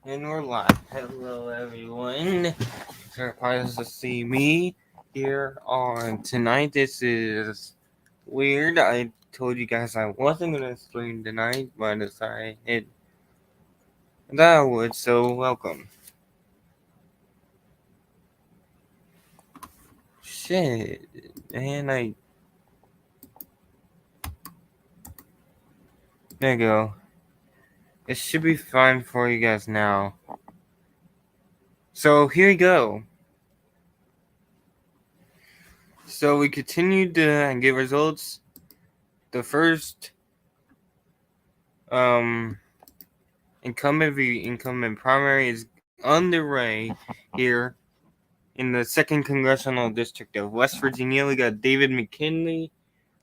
And we're live. Hello, everyone. Surprised to see me here on tonight. This is weird. I told you guys I wasn't gonna stream tonight, but I decided that I would. So welcome. Shit, man. There you go. It should be fine for you guys now. So here you go. So we continued to get results. The first incumbent primary is underway here in the 2nd Congressional District of West Virginia. We got David McKinley,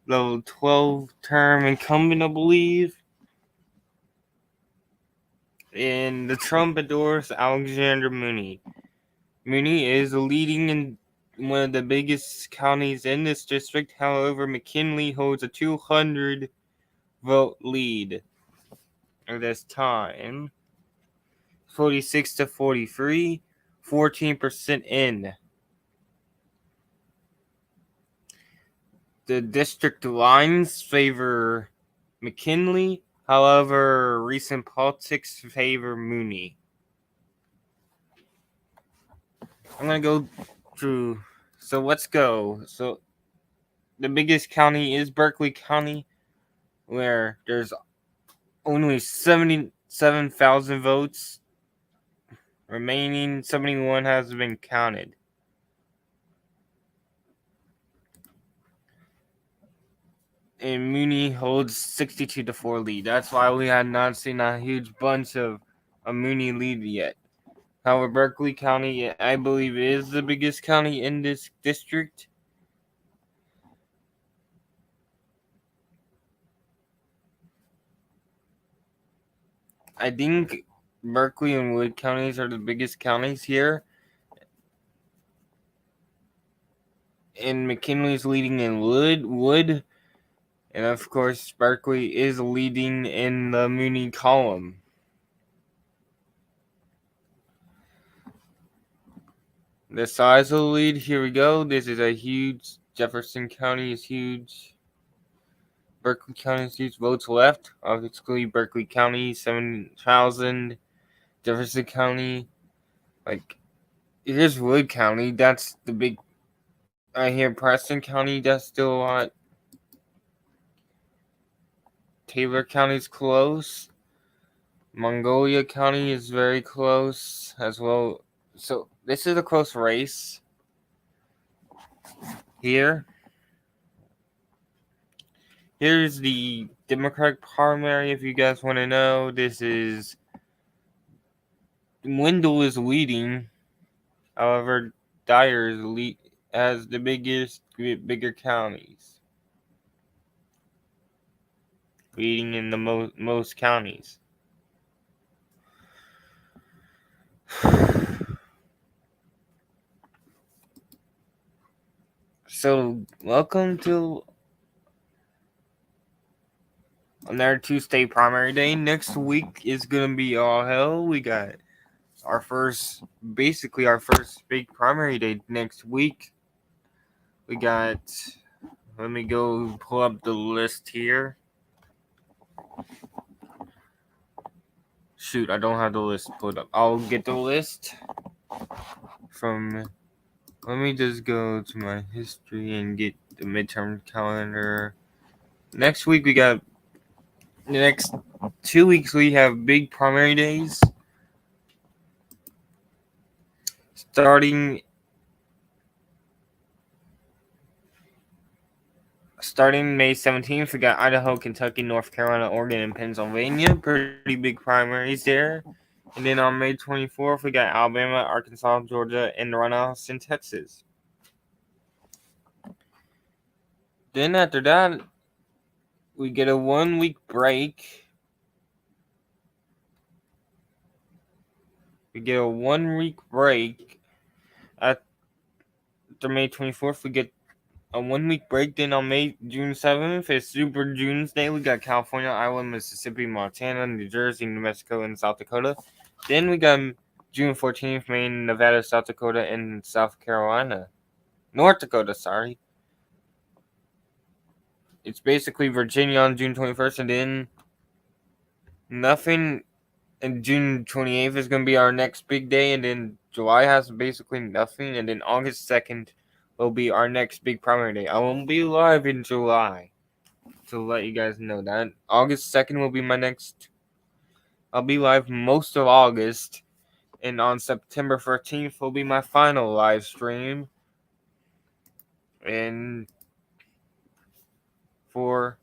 level 12 term incumbent, I believe. And the Trump endorsed Alexander Muni. Muni is leading in one of the biggest counties in this district. However, McKinley holds a 200 vote lead at this time. 46 to 43, 14% in. The district lines favor McKinley, however, recent politics favor Muni. I'm going to go through. So let's go. So the biggest county is Berkeley County, where there's only 77,000 votes. Remaining 71 has been counted. And Muni holds 62 to 4 lead. That's why we had not seen a huge bunch of a Muni lead yet. However, Berkeley County, I believe, is the biggest county in this district. I think Berkeley and Wood counties are the biggest counties here. And McKinley's leading in Wood. And of course, Berkeley is leading in the Muni column. The size of the lead, here we go. This is a huge. Jefferson County is huge. Berkeley County is huge. Votes left. Obviously, Berkeley County, 7,000. Jefferson County, here's Wood County. That's the big. I hear Preston County, that's still a lot. Taylor County's close. Mongolia County is very close as well. So this is a close race here. Here's the Democratic primary, if you guys want to know. This is Wendell is leading. However, Dyer is has the bigger counties, leading in the most counties. So, welcome to another Tuesday primary day. Next week is gonna be all hell. We got our first big primary day next week. We got. Let me go pull up the list here. Shoot, I don't have the list pulled up. I'll get the list from. Let me just go to my history and get the midterm calendar. Next week we got. The next 2 weeks we have big primary days. Starting May 17th, we got Idaho, Kentucky, North Carolina, Oregon, and Pennsylvania. Pretty big primaries there. And then on May 24th, we got Alabama, Arkansas, Georgia, and runoffs in Texas. Then after that, we get a 1 week break. After May 24th, we get a 1 week break. Then on June 7th is Super June's Day. We got California, Iowa, Mississippi, Montana, New Jersey, New Mexico, and South Dakota. Then we got June 14th, Maine, Nevada, South Dakota, and South Carolina. North Dakota, sorry. It's basically Virginia on June 21st, and then nothing. And June 28th is going to be our next big day, and then July has basically nothing, and then August 2nd will be our next big primary day. I won't be live in July, to let you guys know that. August 2nd will be my next. I'll be live most of August, and on September 13th will be my final live stream. And for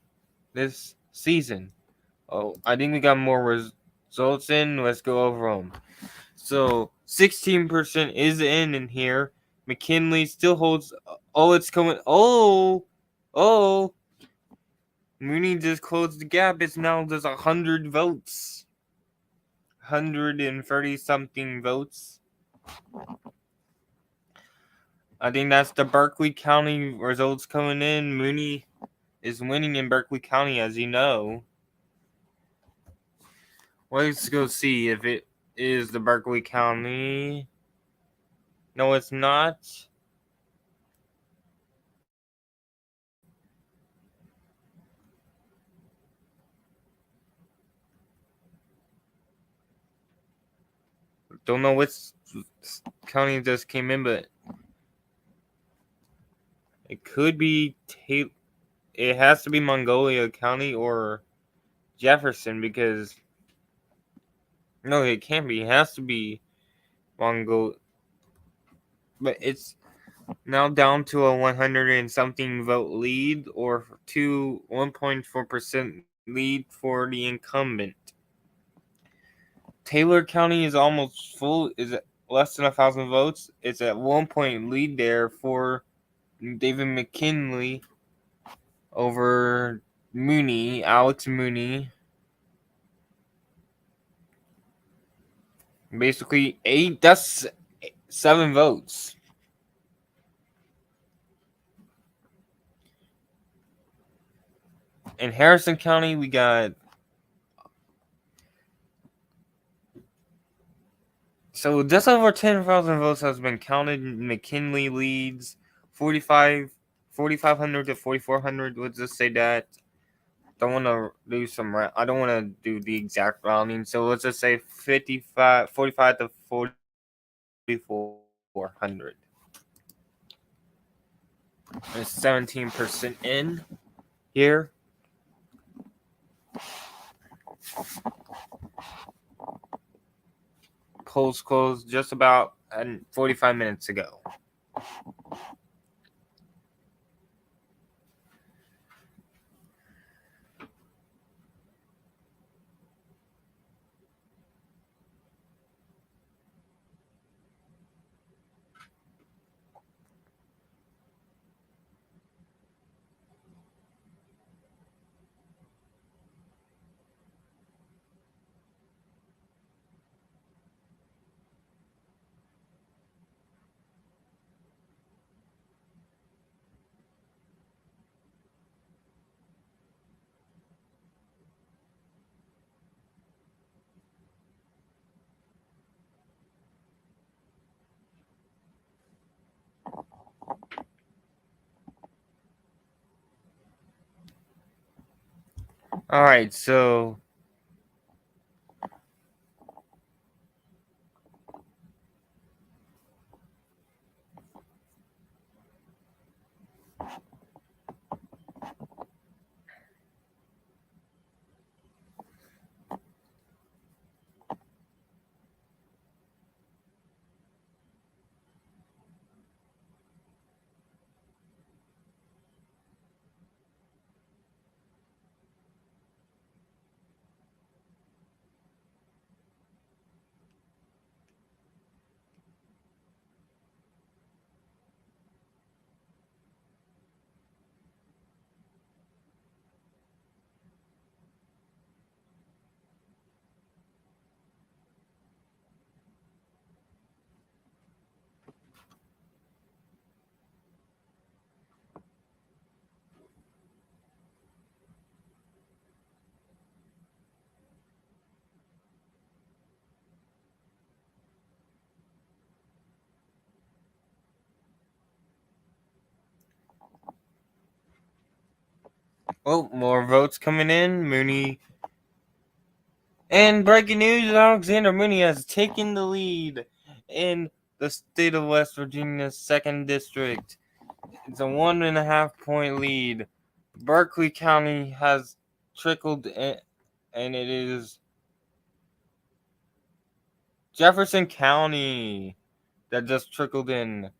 this season. Oh, I think we got more results in. Let's go over them. So 16% is in here. McKinley still holds. Oh, it's coming. Oh. Muni just closed the gap. It's now just 100 votes. 130 something votes. I think that's the Berkeley County results coming in. Muni is winning in Berkeley County, as you know. Let's go see if it is the Berkeley County. No, it's not. Don't know which county just came in, but it could be. It has to be Mongolia County or Jefferson because no, it can't be. It has to be Mongol. But it's now down to a 100 and something vote lead, or to 1.4% lead for the incumbent. Taylor County is almost full. Is at less than 1,000 votes. It's at 1 point lead there for David McKinley over Muni, Alex Muni. Basically, that's 7 votes. In Harrison County, we got. So just over 10,000 votes has been counted. McKinley leads 4,500 to 4,400. Let's just say that. Don't want to do some. I don't want to do the exact rounding. So let's just say 45 to 4,400. It's 17% in here. Polls closed just about 45 minutes ago. All right, so Oh, more votes coming in. Muni. And breaking news, Alexander Muni has taken the lead in the state of West Virginia's 2nd District. It's a 1.5 point lead. Berkeley County has trickled in, and it is Jefferson County that just trickled in.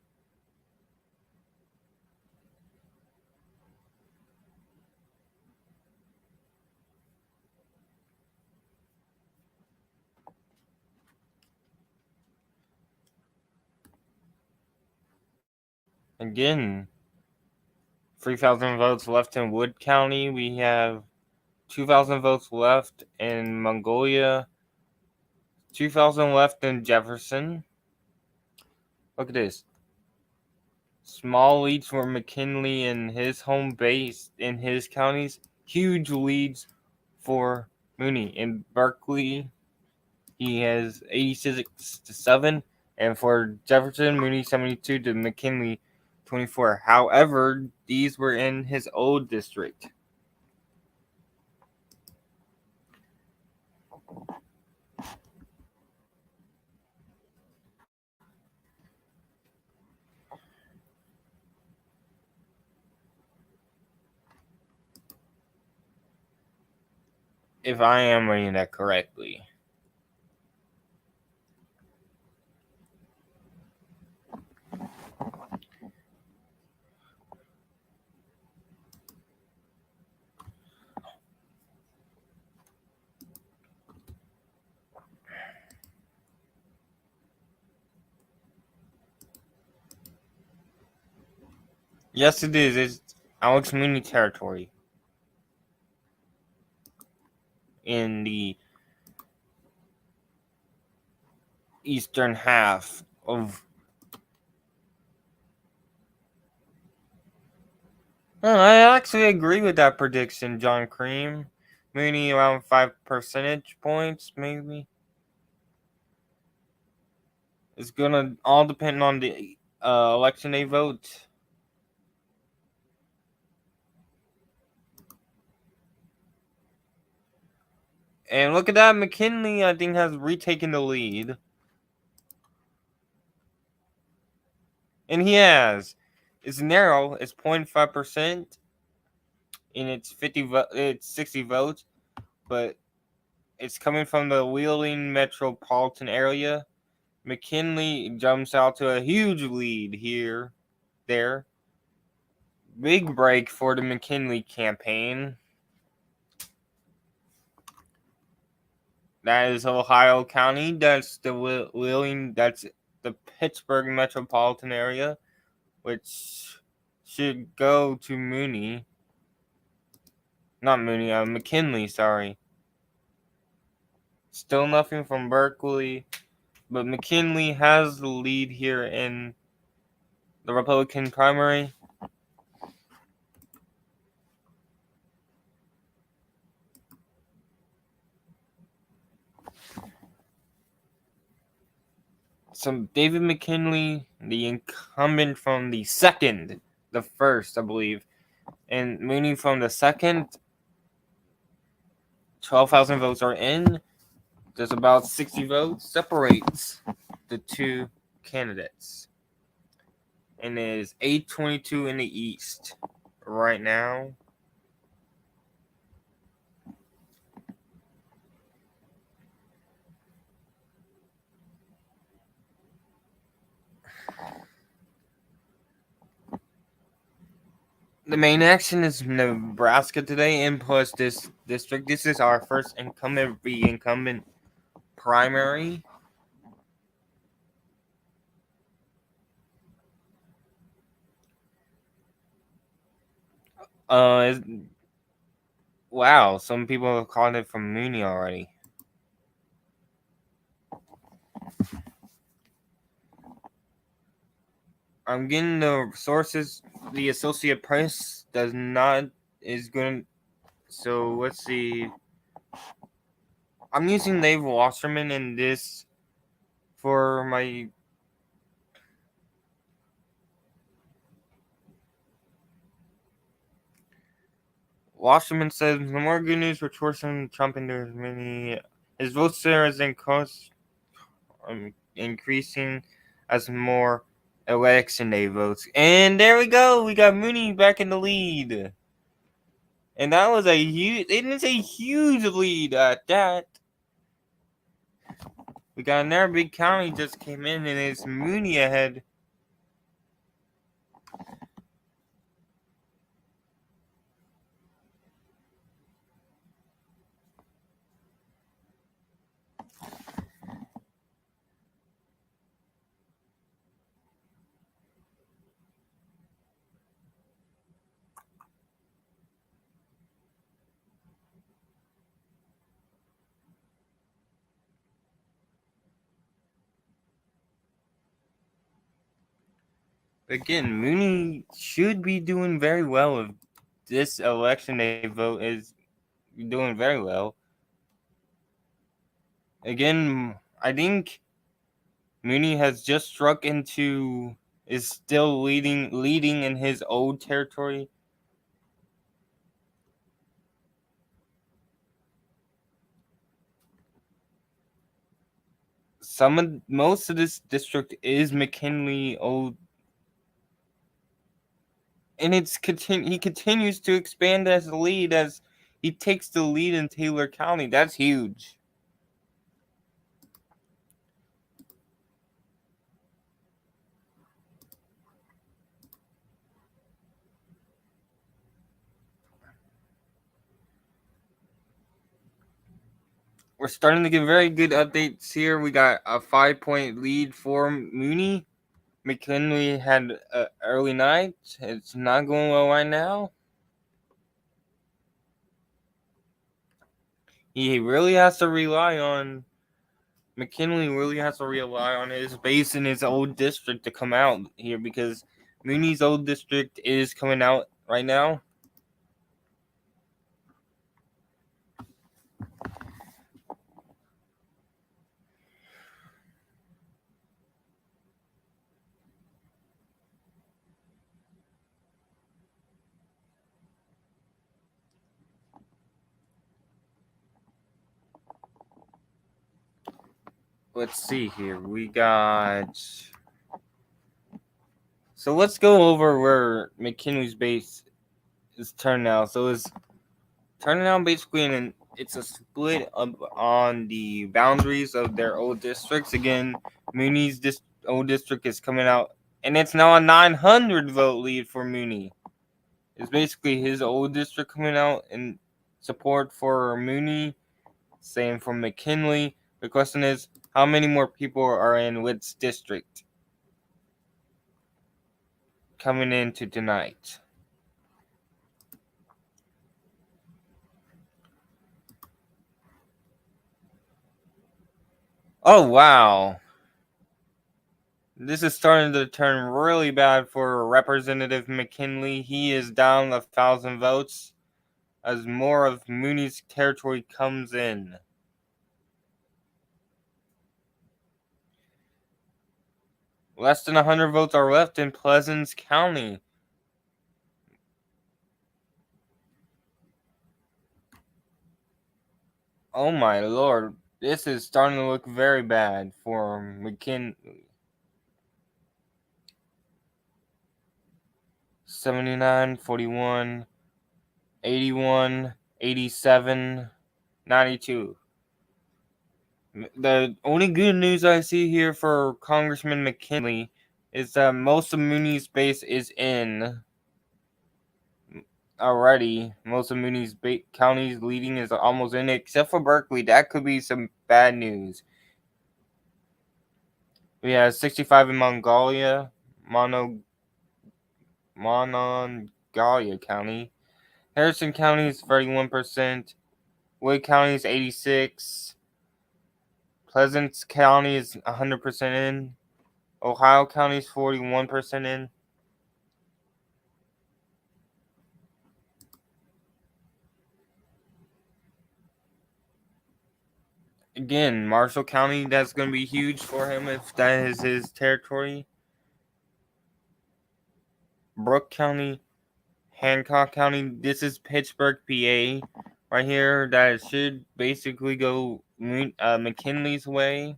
Again, 3,000 votes left in Wood County. We have 2,000 votes left in Mongolia. 2,000 left in Jefferson. Look at this. Small leads for McKinley in his home base in his counties. Huge leads for Muni. In Berkeley, he has 86-7. And for Jefferson, Muni 72 to McKinley 24. However, these were in his old district. If I am reading that correctly. Yes, it is. It's Alex Muni territory in the eastern half of. I actually agree with that prediction, John Cream. Muni around 5 percentage points, maybe. It's gonna all depend on the election day vote. And look at that, McKinley, I think, has retaken the lead. And he has. It's narrow. It's 0.5%. And it's 60 votes. But it's coming from the Wheeling metropolitan area. McKinley jumps out to a huge lead there. Big break for the McKinley campaign. That is Ohio County. That's the Wheeling. That's the Pittsburgh metropolitan area, which should go to Muni. Not Muni. McKinley. Sorry. Still nothing from Berkeley, but McKinley has the lead here in the Republican primary. So David McKinley, the incumbent from the first, I believe, and Muni from the second. 12,000 votes are in. There's about 60 votes separates the two candidates, and it is 8:22 in the East right now. The main action is Nebraska today, and plus this district. This is our first incumbent primary. Wow, some people have called it from Muni already. I'm getting the sources. The Associated Press is going. So let's see. I'm using Dave Wasserman in this for my. Wasserman says the more good news for Torsen Trump and there's many. His vote share is increasing as more election day votes. And there we go. We got Muni back in the lead. And that was a huge. It is a huge lead at that. We got another big county just came in, and it's Muni ahead. Again, Muni should be doing very well if this election day vote is doing very well. Again, I think Muni has just struck into is still leading in his old territory. Most of this district is McKinley old, and he continues to expand as the lead as he takes the lead in Taylor County. That's huge. We're starting to get very good updates here. We got a 5-point lead for Muni. McKinley had an early night. It's not going well right now. He really has to rely on McKinley really has to rely on his base in his old district to come out here because Muni's old district is coming out right now. Let's see here. We got. So let's go over where McKinley's base is turning out. So it's turning out basically and it's a split up on the boundaries of their old districts. Again, Muni's old district is coming out, and it's now a 900 vote lead for Muni. It's basically his old district coming out in support for Muni, same for McKinley. The question is, how many more people are in which district coming into tonight? Oh, wow. This is starting to turn really bad for Representative McKinley. He is down 1,000 votes as more of Muni's territory comes in. Less than 100 votes are left in Pleasants County. Oh my lord, this is starting to look very bad for McKinley. 79, 41, 81, 87, 92. The only good news I see here for Congressman McKinley is that most of Muni's base is in already. Most of Muni's counties leading is almost in, except for Berkeley. That could be some bad news. We have 65 in Mongolia, Monongalia County. Harrison County is 31%. Wood County is 86%. Pleasant County is 100% in. Ohio County is 41% in. Again, Marshall County, that's going to be huge for him if that is his territory. Brooke County, Hancock County. This is Pittsburgh, PA, right here. That should basically go McKinley's way.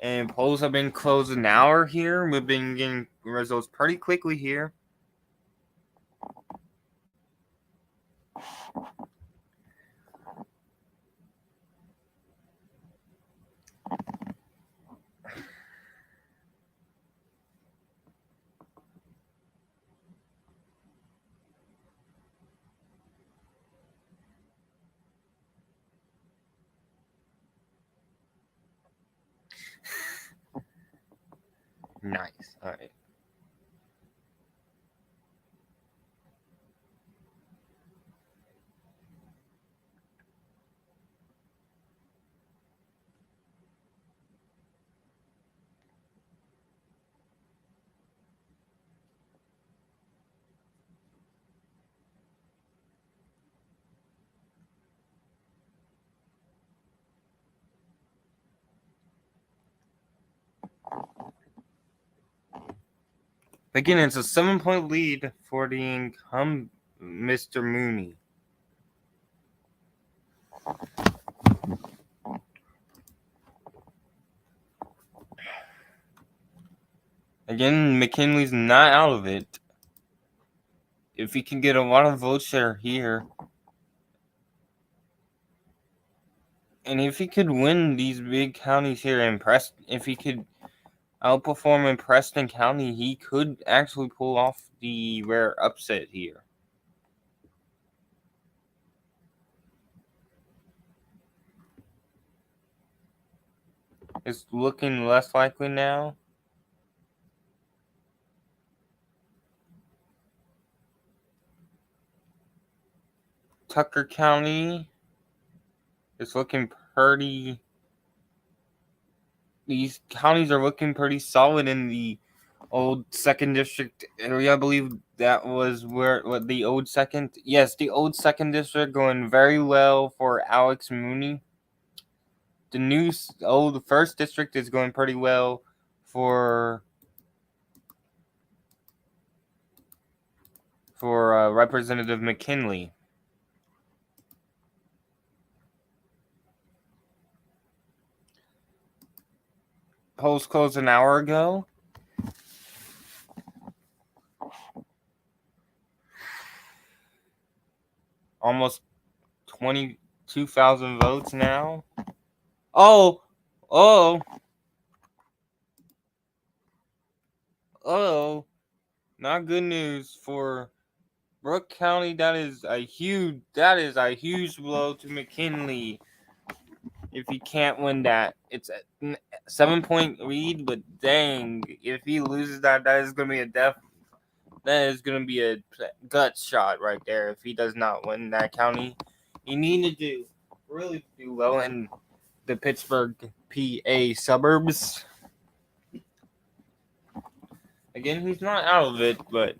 And polls have been closed an hour here. We've been getting results pretty quickly here. Nice. All right. Again, it's a 7-point lead for the incumbent Mr. Muni. Again, McKinley's not out of it. If he can get a lot of vote share here, and if he could win these big counties here in Preston, if he could outperform in Preston County, he could actually pull off the rare upset here. It's looking less likely now. Tucker County is looking pretty. These counties are looking pretty solid in the old 2nd district area. I believe that was what the old 2nd. Yes, the old 2nd district going very well for Alex Muni. The new old 1st district is going pretty well for Representative McKinley. Polls closed an hour ago. Almost 22,000 votes now. Oh, not good news for Brooke County. That is a huge blow to McKinley. If he can't win that, it's a 7-point lead, but dang, if he loses that is going to be a gut shot right there. If he does not win that county, he needed to really do well in the Pittsburgh, PA suburbs. Again, he's not out of it, but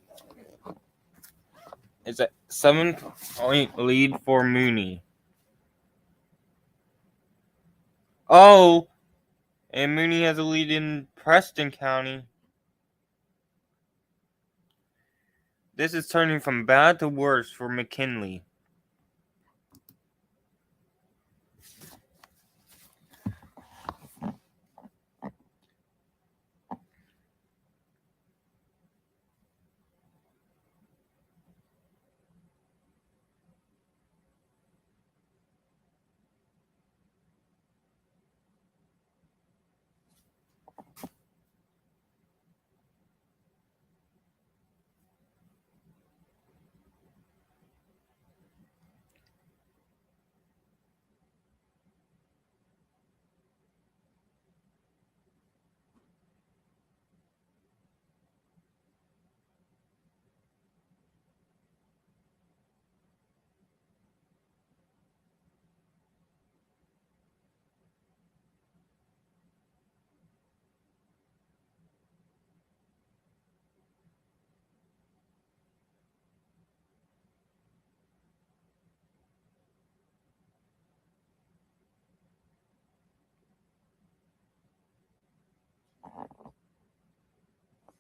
it's a 7-point lead for Muni. Oh, and Muni has a lead in Preston County. This is turning from bad to worse for McKinley.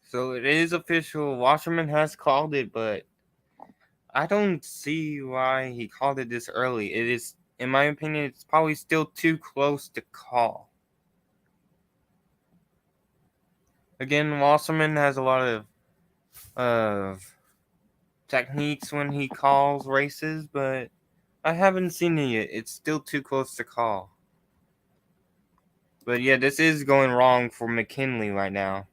So it is official. Wasserman has called it, but I don't see why he called it this early. It is, in my opinion, it's probably still too close to call. Again, Wasserman has a lot of techniques when he calls races, but I haven't seen it yet. It's still too close to call. But yeah, this is going wrong for McKinley right now.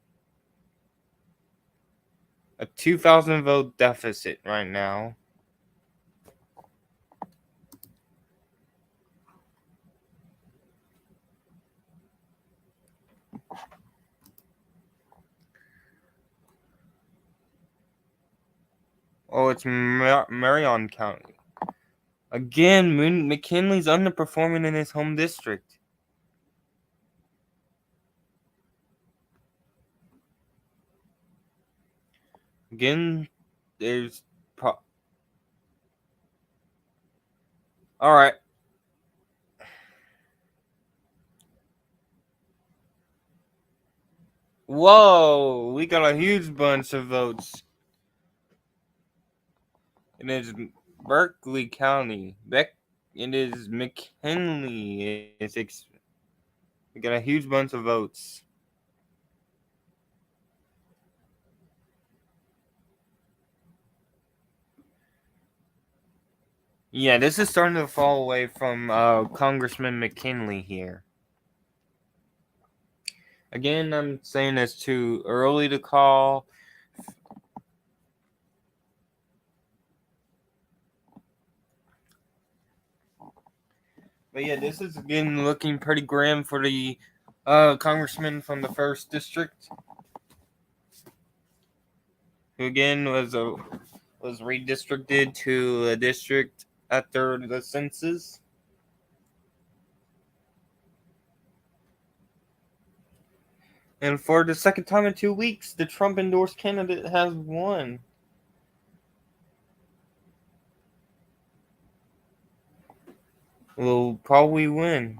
A 2,000 vote deficit right now. Oh, it's Marion County. Again, McKinley's underperforming in his home district. Again, there's all right. Whoa, we got a huge bunch of votes. It is Berkeley County. It is McKinley. We got a huge bunch of votes. Yeah, this is starting to fall away from Congressman McKinley here. Again, I'm saying it's too early to call. But yeah, this is again looking pretty grim for the congressman from the 1st district, who again was redistricted to a district after the census. And for the second time in 2 weeks, the Trump endorsed candidate has won. Will probably win.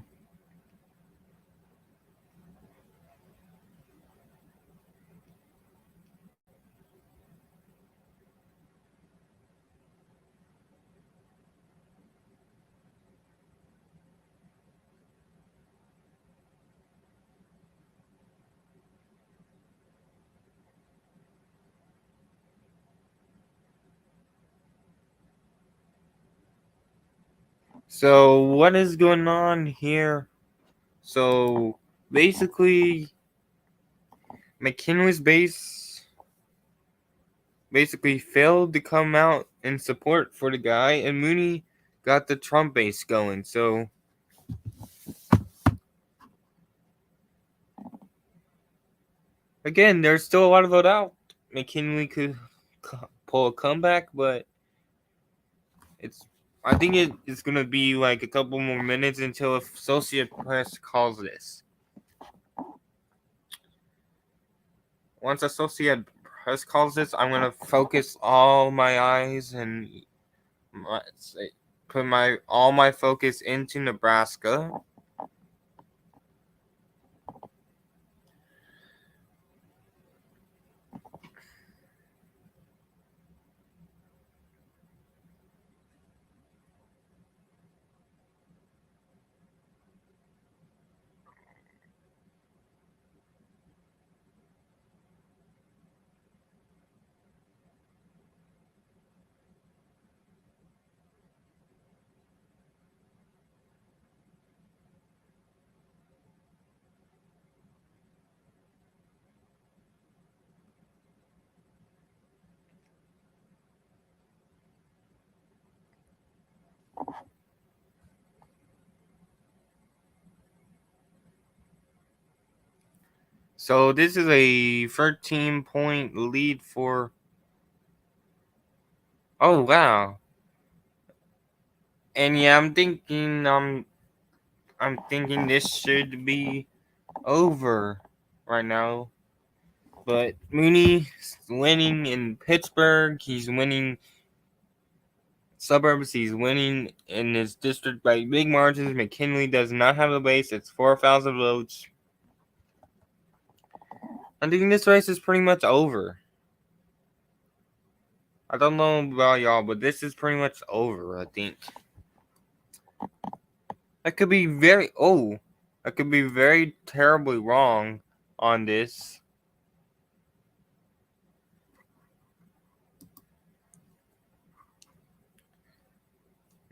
So what is going on here? So basically, McKinley's base basically failed to come out in support for the guy, and Muni got the Trump base going. So again, there's still a lot of vote out. McKinley could pull a comeback, but I think it's gonna be like a couple more minutes until Associate Press calls this. Once Associate Press calls this, I'm gonna focus all my eyes and put all my focus into Nebraska. So this is a 13-point lead for. Oh wow! And yeah, I'm thinking this should be over right now. But Muni's winning in Pittsburgh. He's winning suburbs. He's winning in his district by big margins. McKinley does not have a base. It's 4,000 votes. I think this race is pretty much over. I don't know about y'all, but this is pretty much over, I think. I could be very terribly wrong on this.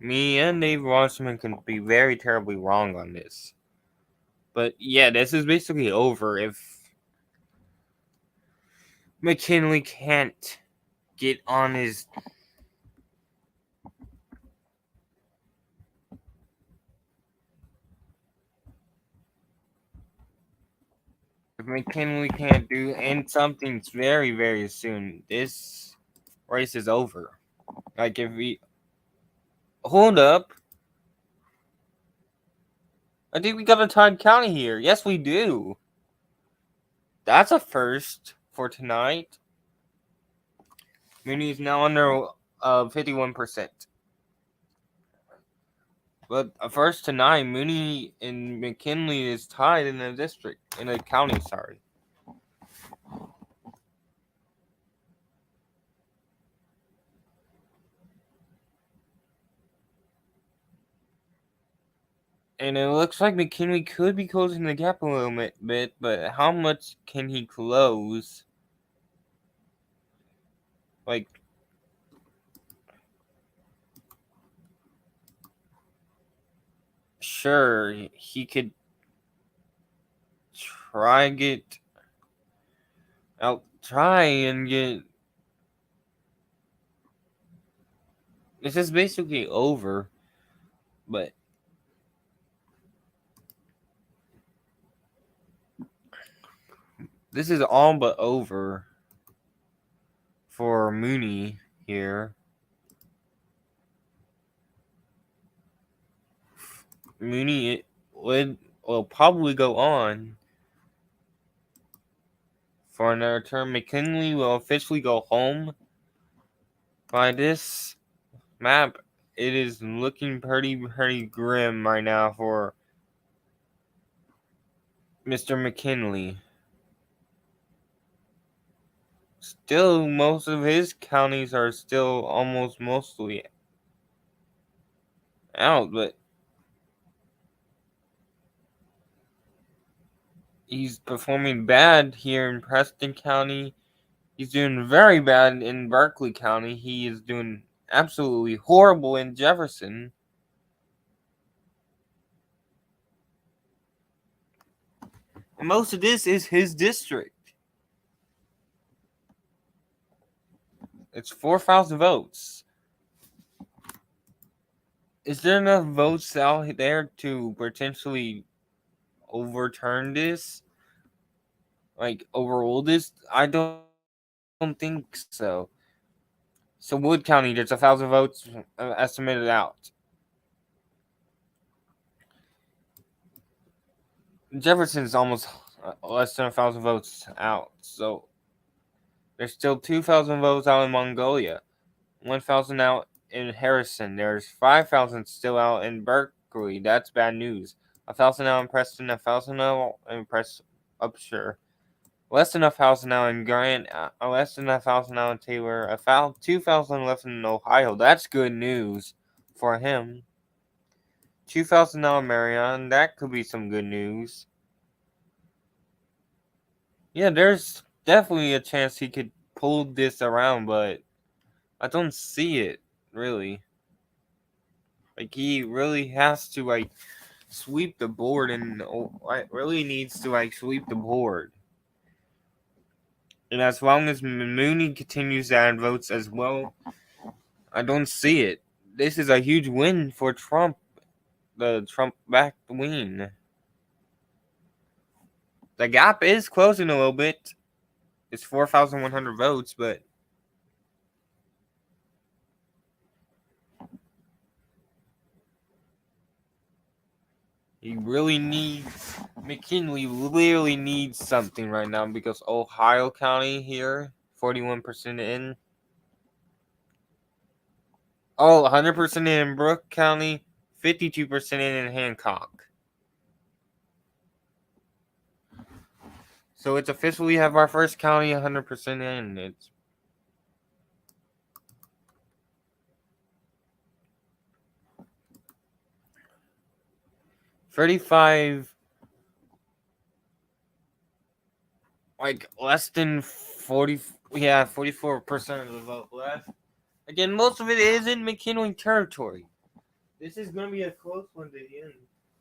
Me and Dave Wasserman can be very terribly wrong on this. But yeah, this is basically over if McKinley can't get on his if McKinley can't do and something's very, very soon, this race is over. Like if we hold up. I think we got a tied county here. Yes, we do. That's a first for tonight. Muni is now under 51%. But a first tonight, Muni and McKinley is tied in the district, in the county, sorry. And it looks like McKinley could be closing the gap a little bit, but how much can he close? Like, sure, he could try and get this is basically over, but this is all but over for Muni here. Muni will probably go on for another term. McKinley will officially go home by this map. It is looking pretty grim right now for Mr. McKinley. Still, most of his counties are still almost mostly out, but he's performing bad here in Preston County. He's doing very bad in Berkeley County. He is doing absolutely horrible in Jefferson. And most of this is his district. It's 4,000 votes. Is there enough votes out there to potentially overturn this? Like, overrule this? I don't think so. So, Wood County, there's 1,000 votes estimated out. Jefferson's almost less than 1,000 votes out. So, there's still 2,000 votes out in Mongolia, 1,000 out in Harrison. There's 5,000 still out in Berkeley. That's bad news. 1,000 out in Preston, 1,000 out in Upshur. Less than 1,000 out in Grant, less than 1,000 out in Taylor, 2,000 left in Ohio. That's good news for him. 2,000 out in Marion. That could be some good news. Yeah, there's definitely a chance he could pull this around, but I don't see it, really. Like, he really has to, like, sweep the board, and really needs to, like, sweep the board. And as long as Muni continues to add votes as well, I don't see it. This is a huge win for Trump, the Trump-backed win. The gap is closing a little bit. It's 4,100 votes, but McKinley really needs something right now because Ohio County here, 41% in. 100% in Brooke County, 52% in Hancock. So it's official. We have our first county 100% in. It's 35, like less than 40. Yeah, 44% of the vote left. Again, most of it is in McKinley territory. This is going to be a close one to the end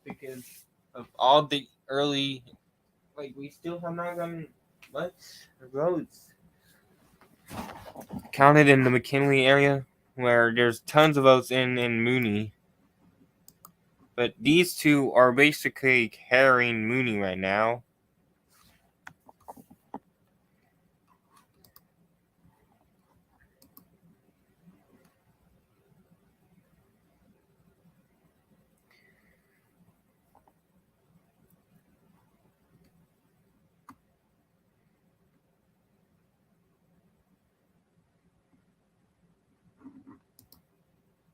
because of all the early, like, we still have not gotten much votes counted in the McKinley area, where there's tons of votes in Muni. But these two are basically carrying Muni right now.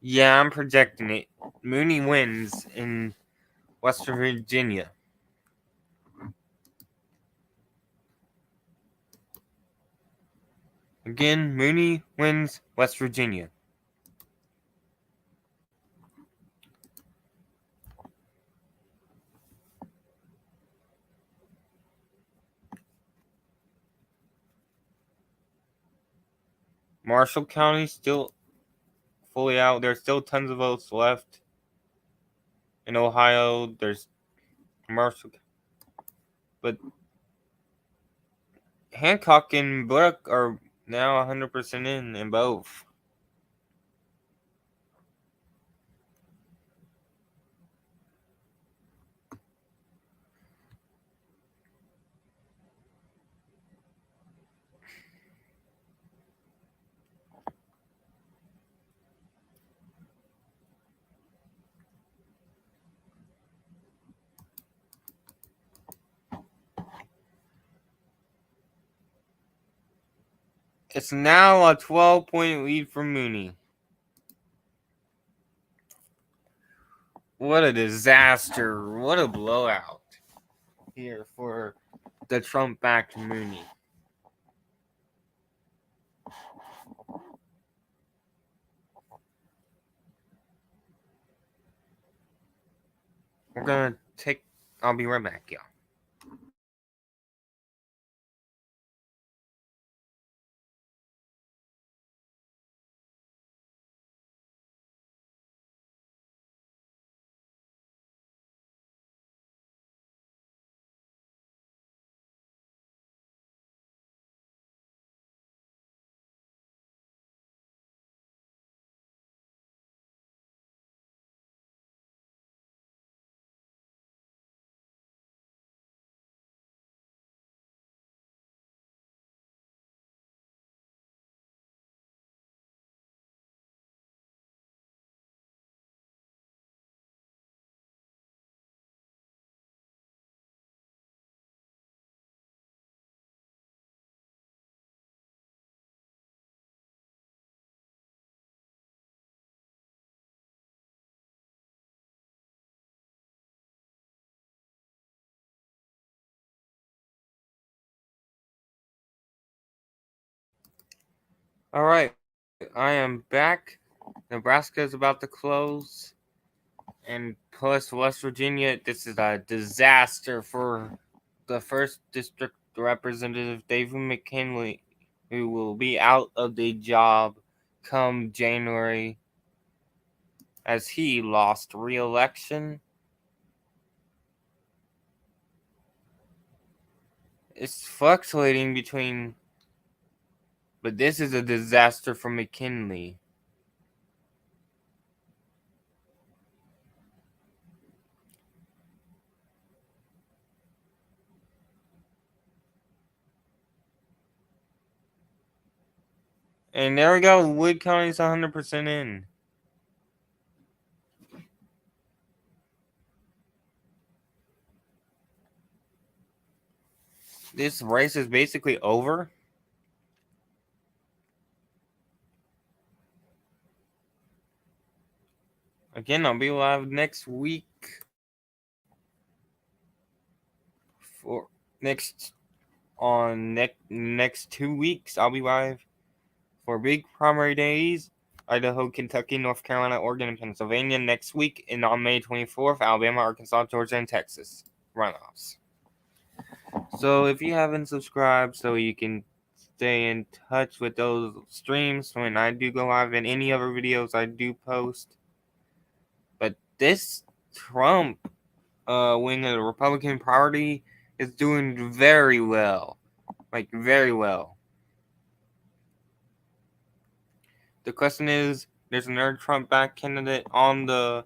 Yeah, I'm projecting it. Muni wins in West Virginia. Again, Muni wins West Virginia. Marshall County still fully out. There's still tons of votes left. In Ohio, there's Marshall. But Hancock and Brooke are now 100% in both. It's now a 12-point lead for Muni. What a disaster. What a blowout here for the Trump-backed Muni. I'll be right back, y'all. All right, I am back. Nebraska is about to close, and plus West Virginia. This is a disaster for the first district representative, David McKinley, who will be out of the job come January as he lost re-election. It's fluctuating between, but this is a disaster for McKinley. And there we go. Wood County's 100% in. This race is basically over. Again, I'll be live next week for next on next 2 weeks. I'll be live for big primary days. Idaho, Kentucky, North Carolina, Oregon, and Pennsylvania next week. And on May 24th, Alabama, Arkansas, Georgia, and Texas runoffs. So if you haven't subscribed so you can stay in touch with those streams when I do go live and any other videos I do post. But this Trump wing of the Republican Party is doing very well. Like, very well. The question is, there's another Trump-backed candidate on the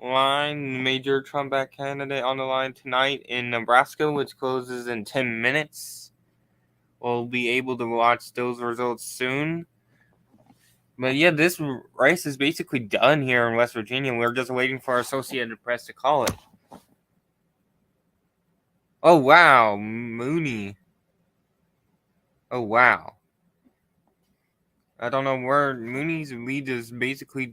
line, major Trump-backed candidate on the line tonight in Nebraska, which closes in 10 minutes. We'll be able to watch those results soon. But yeah, this race is basically done here in West Virginia. We're just waiting for Associated Press to call it. Oh, wow. Muni. Oh, wow. I don't know where Muni's lead is basically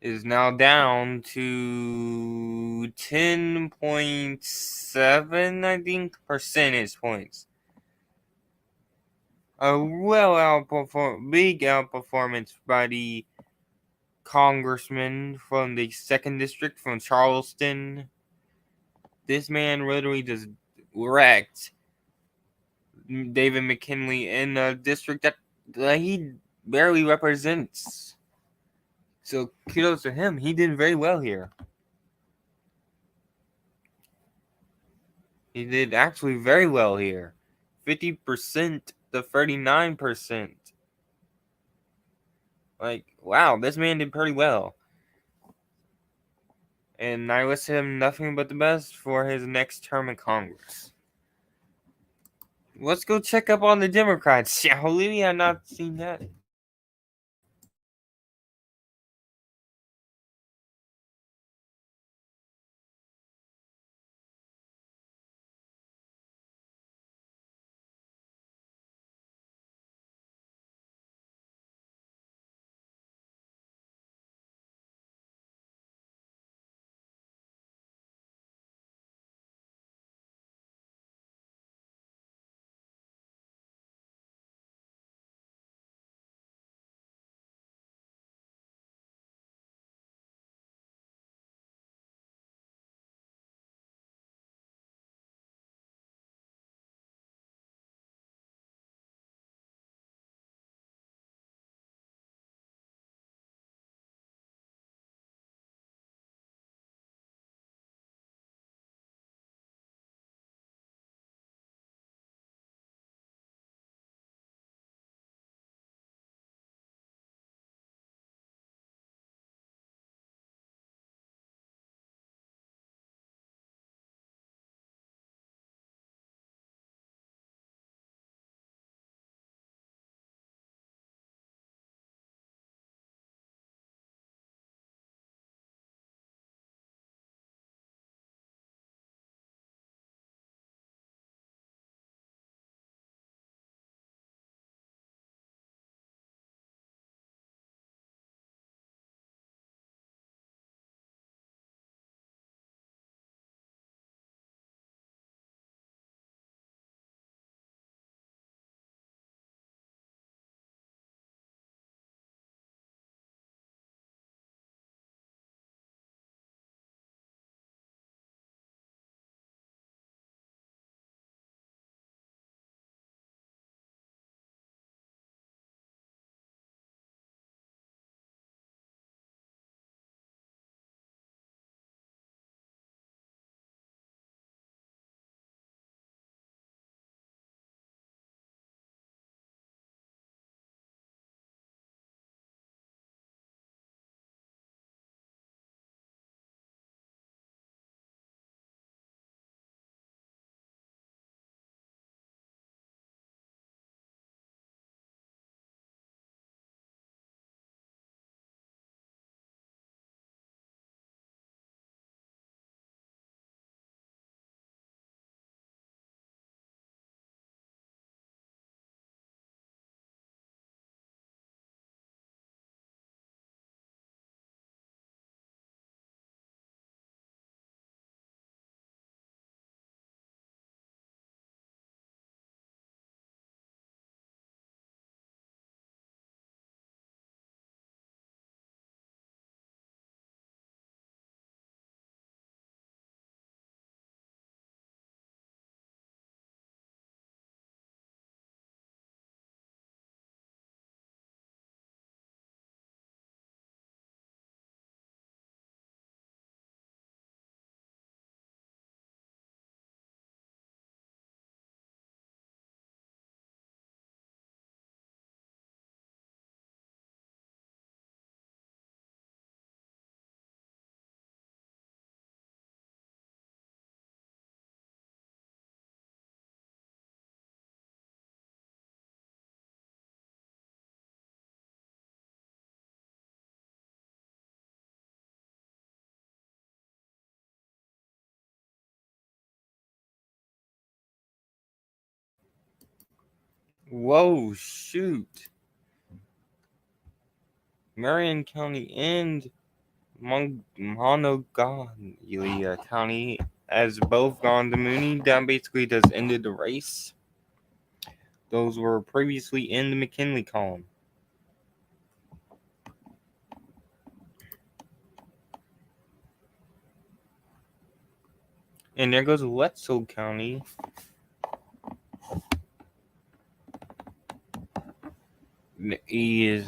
is now down to 10.7, I think, percentage points. A big outperformance by the congressman from the 2nd District from Charleston. This man literally just wrecked David McKinley in a district that he barely represents. So kudos to him. He did very well here. He did actually very well here. 50% to 39%. Like, wow, this man did pretty well. And I wish him nothing but the best for his next term in Congress. Let's go check up on the Democrats. Shall we? I've not seen that. Whoa, shoot. Marion County and Monogonia County as both gone to Muni. That basically just ended the race. Those were previously in the McKinley column. And there goes Wetzel County. He is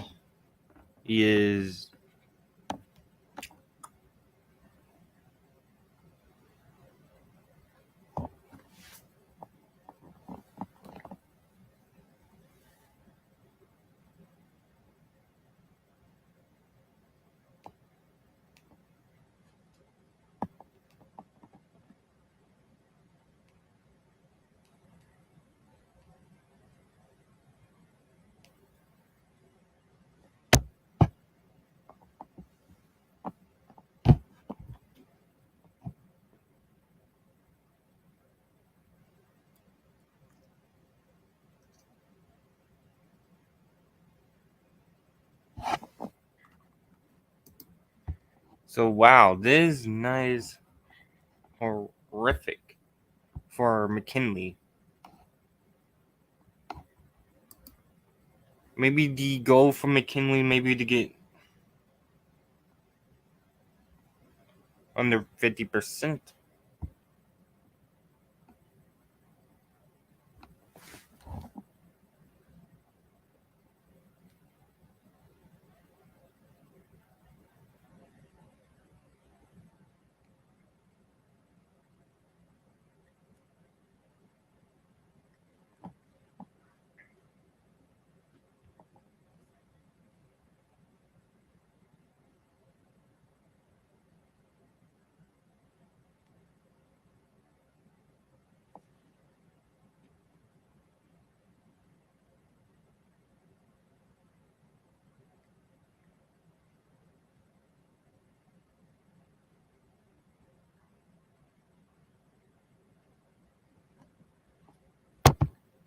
so wow, this night is horrific for McKinley. Maybe the goal for McKinley maybe to get under 50%.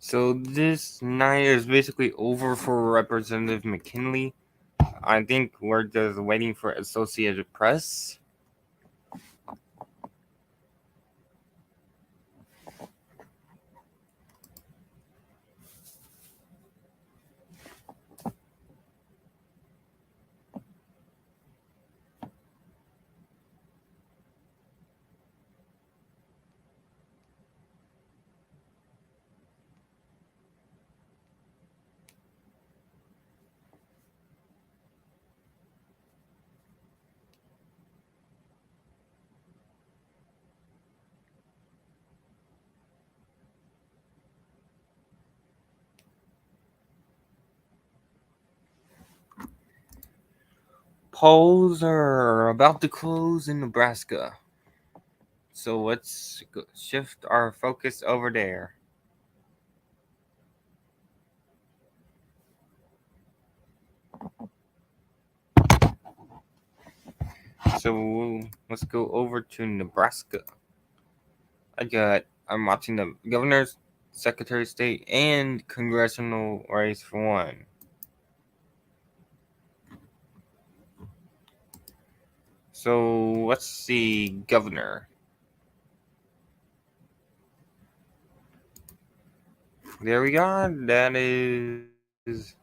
So this night is basically over for Representative McKinley. I think we're just waiting for Associated Press. Polls are about to close in Nebraska. So let's shift our focus over there. So let's go over to Nebraska. I'm watching the governor's, secretary of state, and congressional race for one. So let's see, governor. There we go. That is.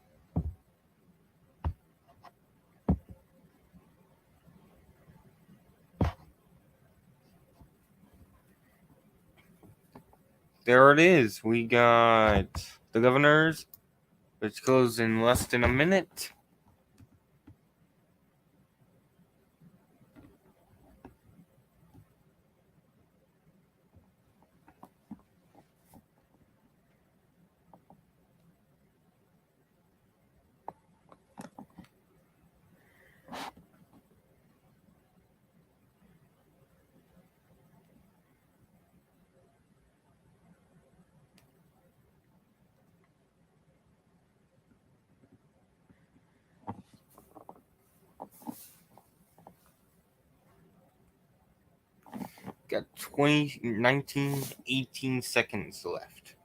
There it is. We got the governors, which goes in less than a minute. Got 20, 19, 18 seconds left.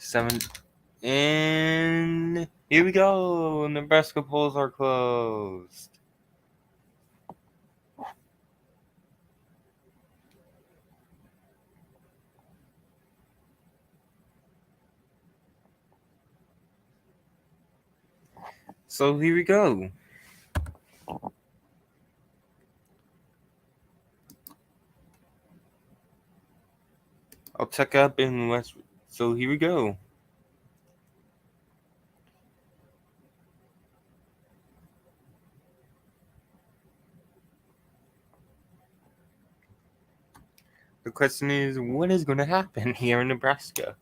7. And here we go. Nebraska polls are closed. So here we go. I'll check up in West. So here we go. The question is, what is going to happen here in Nebraska?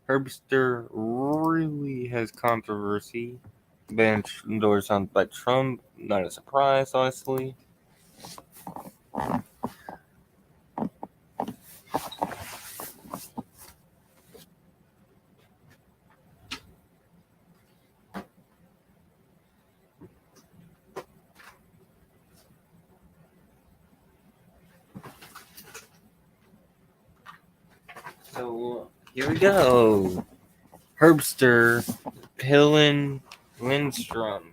Herbster really has controversy. Been endorsed on by Trump. Not a surprise, honestly. So here we go. Herbster, Pillin, Lindstrom.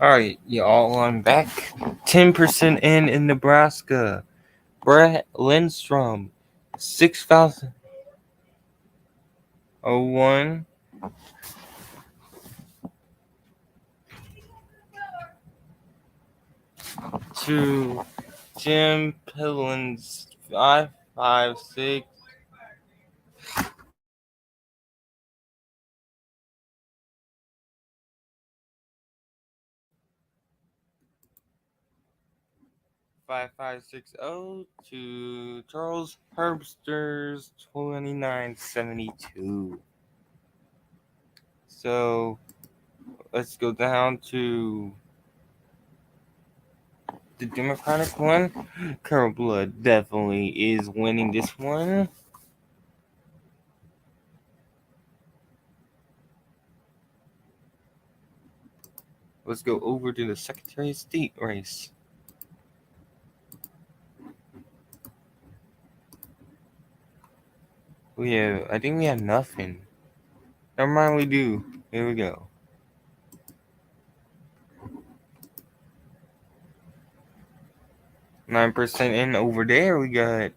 Alright, y'all, I'm back. 10% in Nebraska. Brett Lindstrom, 6,001. To Jim Pillins, 556. 5560 to Charles Herbsters 2972. So let's go down to the Democratic one. Colonel Blood definitely is winning this one. Let's go over to the Secretary of State race. I think we have nothing. Never mind, we do. Here we go. 9% in over there. We got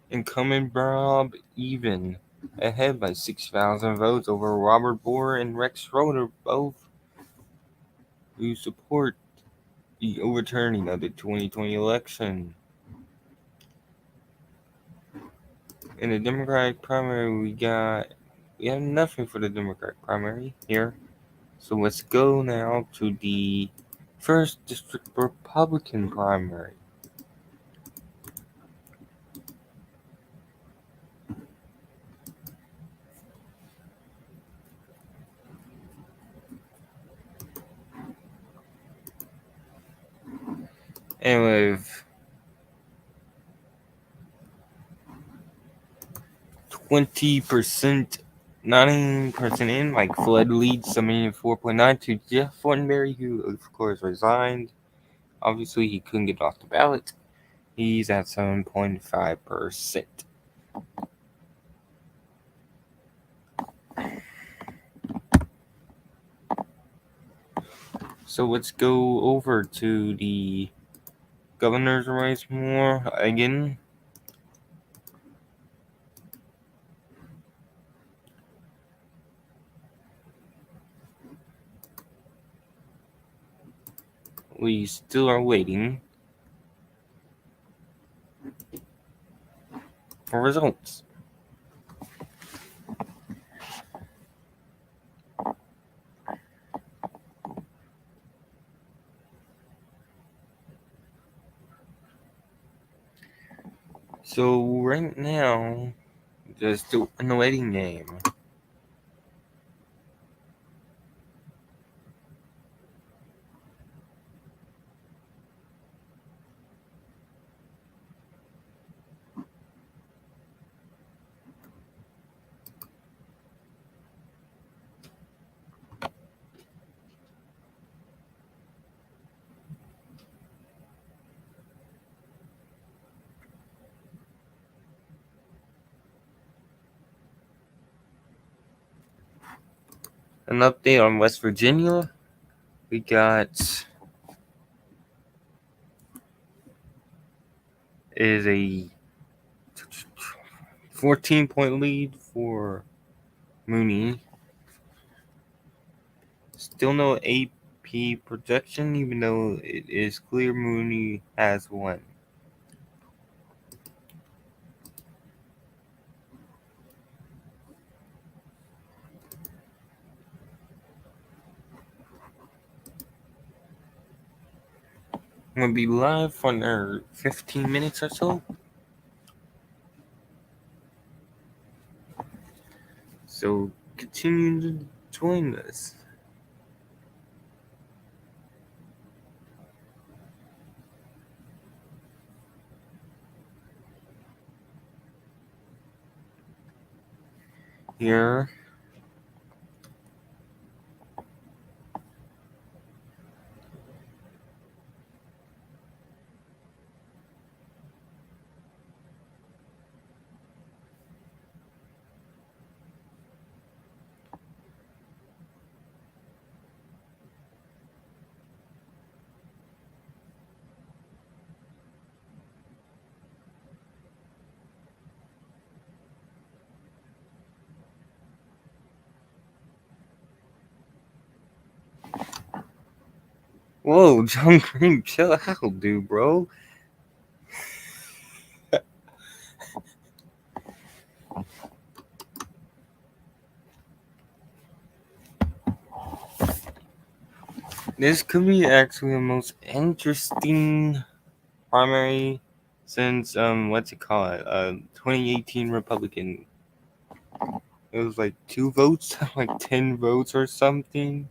incumbent Bob Even ahead by 6,000 votes over Robert Bohr and Rex Schroeder, both who support the overturning of the 2020 election. In the Democratic primary, we have nothing for the Democratic primary here. So let's go now to the 1st District Republican primary. And with 20%, 9% in, Mike Flood leads 74.9 to Jeff Fortenberry, who of course resigned. Obviously, he couldn't get off the ballot. He's at 7.5%. So let's go over to the governor's race more again. We still are waiting for results. So right now, just still in the waiting game. An update on West Virginia. We got is a 14-point lead for Muni. Still no AP projection, even though it is clear Muni has won. I'm gonna be live for another 15 minutes or so. So continue to join us. Here. Whoa, John Green, chill out, dude, bro. This could be actually the most interesting primary since what's it called? 2018 Republican. It was like 2 votes, like 10 votes or something.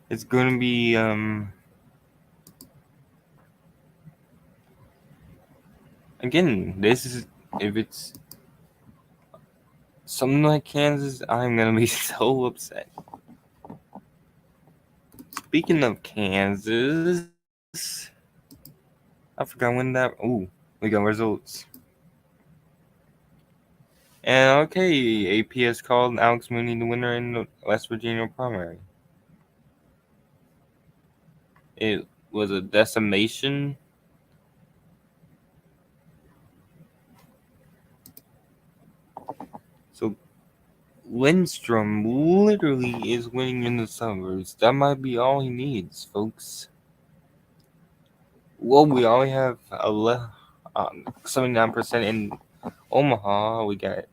It's gonna be again. This is if it's something like Kansas, I'm gonna be so upset. Speaking of Kansas, I forgot when that. Ooh, we got results. And okay, APS called Alex Mooney the winner in the West Virginia primary. It was a decimation. So Lindstrom literally is winning in the suburbs. That might be all he needs, folks. Well, we only have 79% in Omaha. We got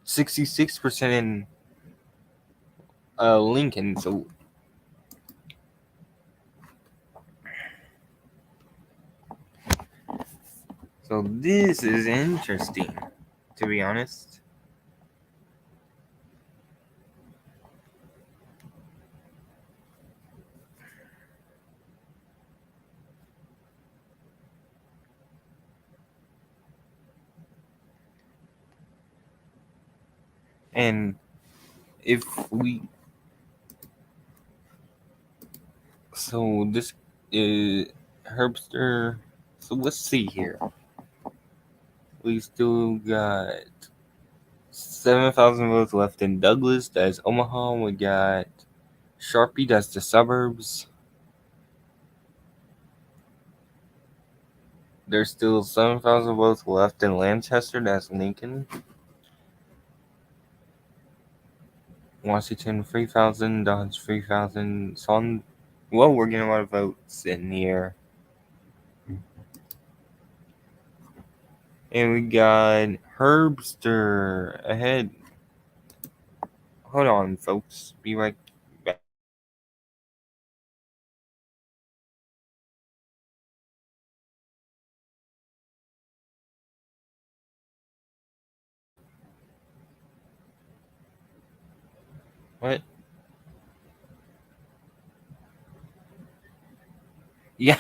66% in Lincoln. So this is interesting, to be honest. And if we so this is Herbster. So let's see here. We still got 7,000 votes left in Douglas. That's Omaha. We got Sharpie. That's the suburbs. There's still 7,000 votes left in Lancaster. That's Lincoln. Washington 3,000. Dodge 3,000. Son. Well, we're getting a lot of votes in here. And we got Herbster ahead. Hold on, folks. Be right back. What? Yeah.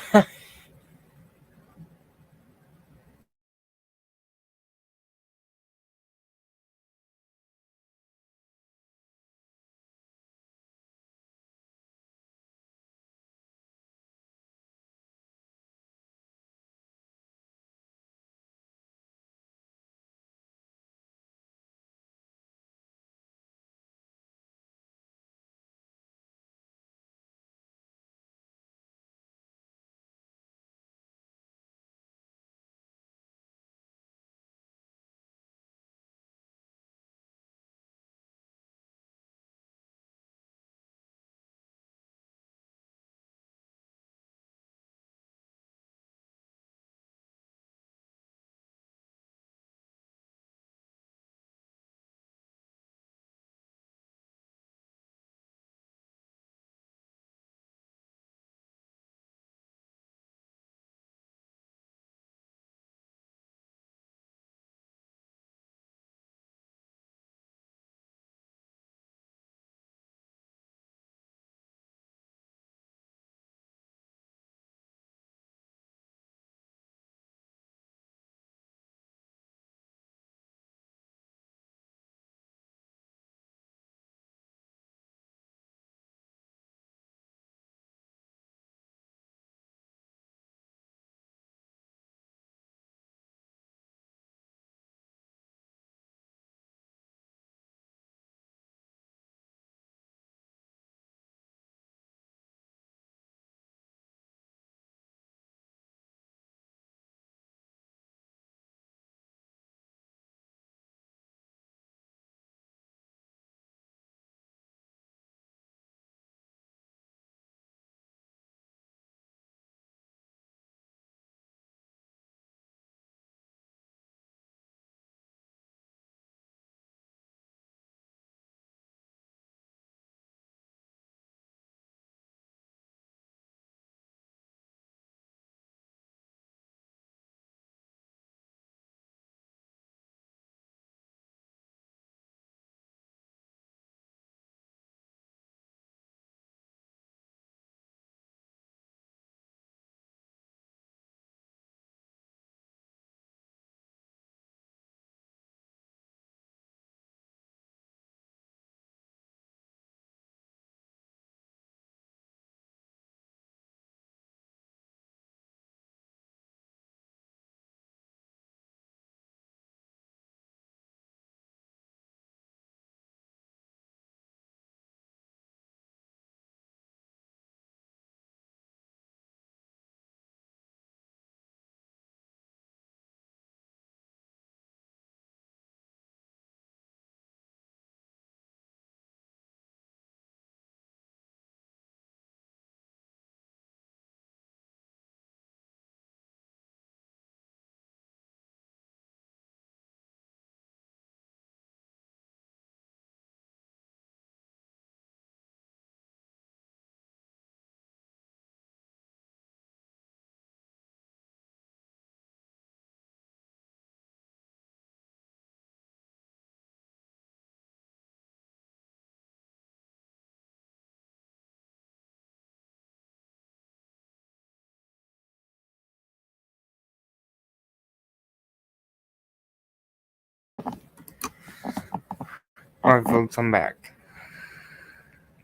Alright, folks, I'm back.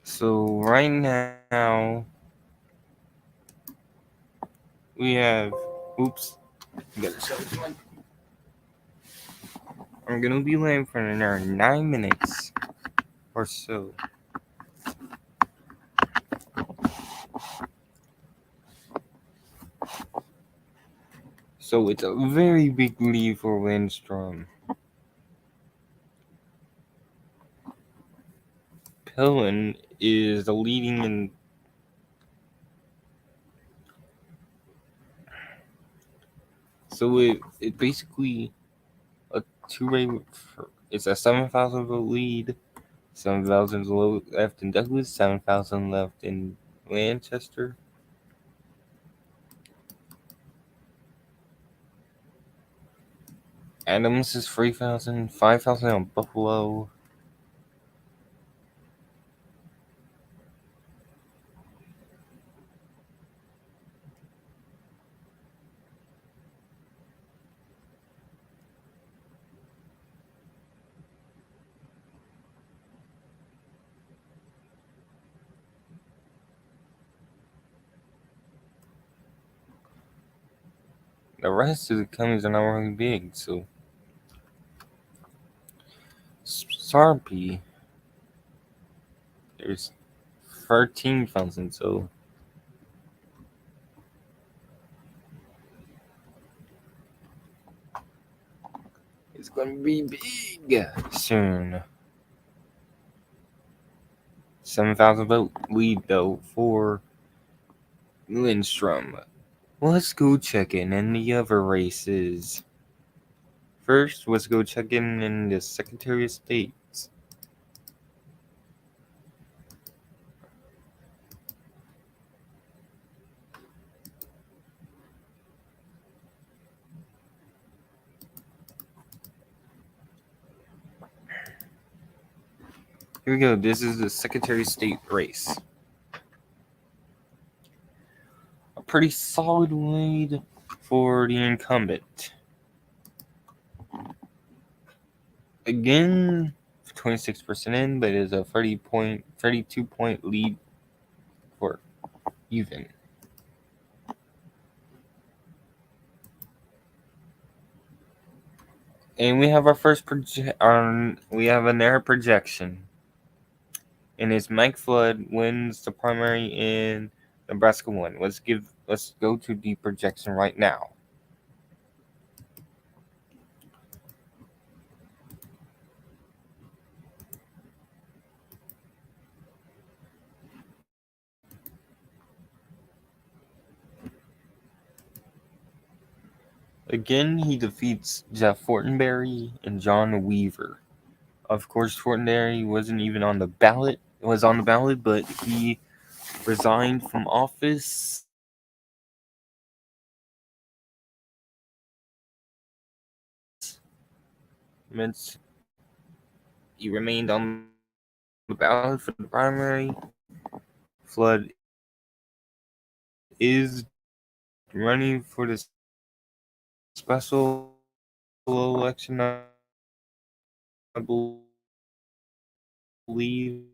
So, right now, we have. Oops. I'm gonna be laying for another 9 minutes or so. So, it's a very big lead for Lindstrom. Pillen is the leading in. So, it basically a two-way. It's a 7,000 vote lead. 7,000 left in Douglas, 7,000 left in Lancaster. Adams is 3,000, 5,000 on Buffalo. The rest of the counties are not really big, so Sarpy, there's 13,000, so it's gonna be big soon. 7,000 vote lead though for Lindstrom. Let's go check in the other races. First, let's go check in the Secretary of State. Here we go. This is the Secretary of State race. A pretty solid lead for the incumbent. Again, 26% in, but it is a 32 point lead for even. And we have our first we have another projection. And it's Mike Flood wins the primary in Nebraska 1. Let's go to the projection right now. Again, he defeats Jeff Fortenberry and John Weaver. Of course, Fortenberry wasn't even on the ballot. Was on the ballot, but he resigned from office. He remained on the ballot for the primary. Flood is running for the special election, I believe.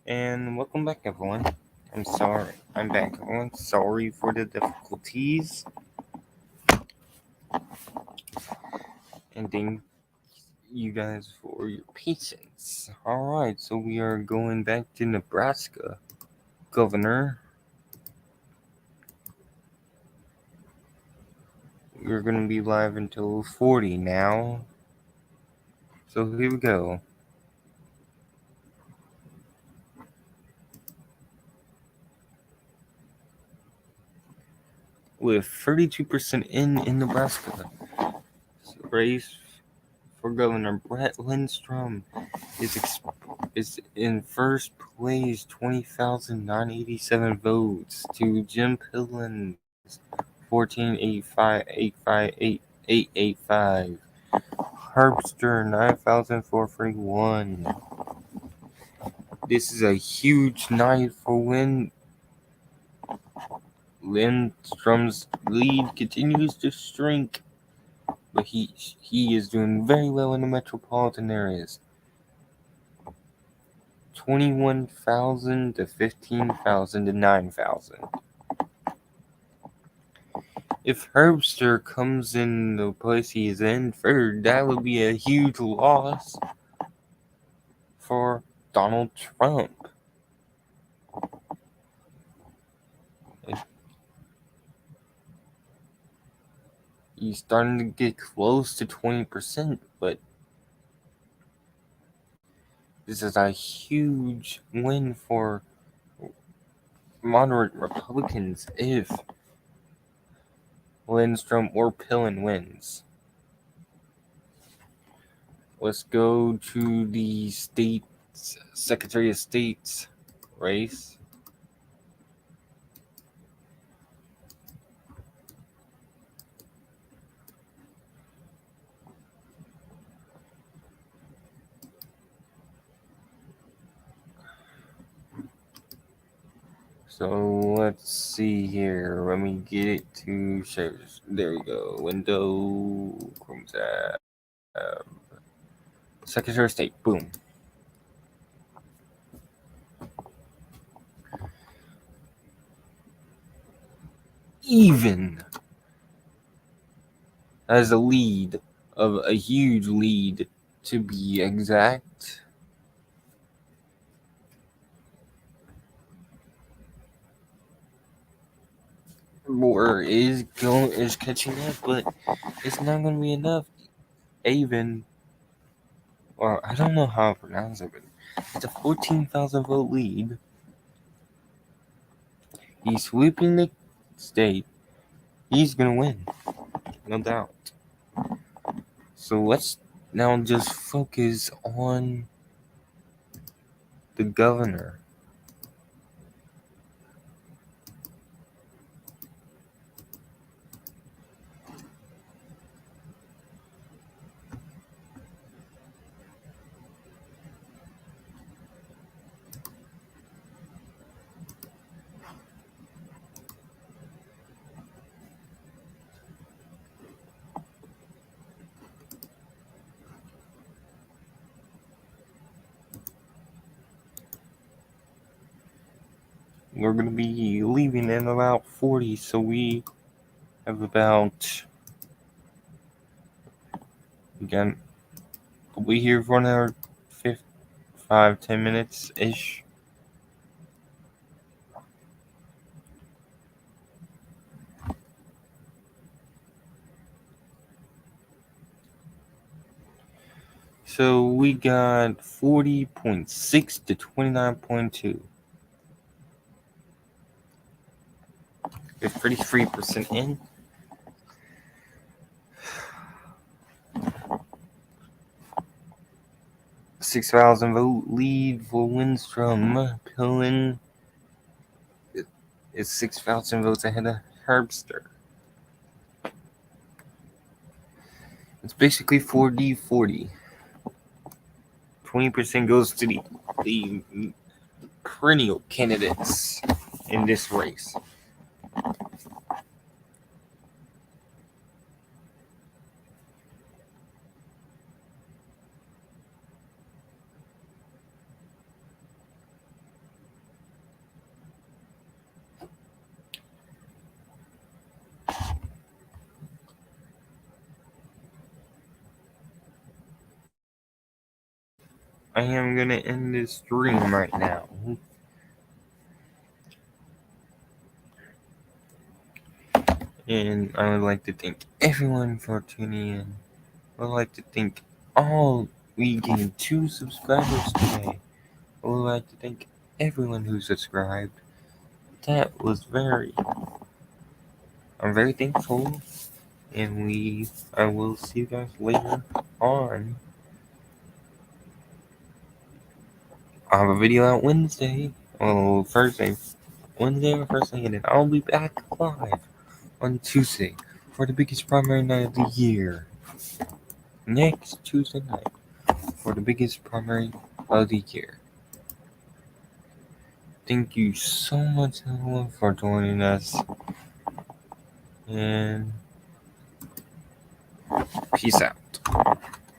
And welcome back, everyone. I'm back, everyone. Sorry for the difficulties. And thank you guys for your patience. Alright, so we are going back to Nebraska. Governor. We're going to be live until 40 now. So here we go. With 32% in Nebraska. Race for Governor Brett Lindstrom is in first place, 20,987 votes to Jim Pillen's 14,858,885. Herbster 9,441. This is a huge night for Lindstrom's lead continues to shrink, but he is doing very well in the metropolitan areas. 21,000 to 15,000 to 9,000. If Herbster comes in the place he is in third, that would be a huge loss for Donald Trump. He's starting to get close to 20%, but this is a huge win for moderate Republicans if Lindstrom or Pillen wins. Let's go to the state Secretary of State's race. So let's see here. Let me get it to share. There we go. Window, Chrome tab, Secretary of State. Boom. Even as a lead of a huge lead, to be exact. Moore is catching up, but it's not going to be enough. Avon, or I don't know how to pronounce it, but it's a 14,000 vote lead. He's sweeping the state. He's going to win, no doubt. So let's now just focus on the governor. We're going to be leaving in about 40, so we have about, again, we'll be here for another 5-10 minutes-ish. So we got 40.6 to 29.2. We're 33% in. $6,000 vote lead for Lindstrom. Pillen is 6,000 votes ahead of Herbster. It's basically 40-40. 20% goes to the perennial candidates in this race. I am going to end this stream right now. And I would like to thank everyone for tuning in. I would like to thank we gained 2 subscribers today. I would like to thank everyone who subscribed. I'm very thankful. And I will see you guys later on. I'll have a video out Wednesday. Well, Thursday. Wednesday or Thursday, and then I'll be back live on Tuesday for the biggest primary night of the year. Next Tuesday night for the biggest primary of the year. Thank you so much, everyone, for joining us. And peace out.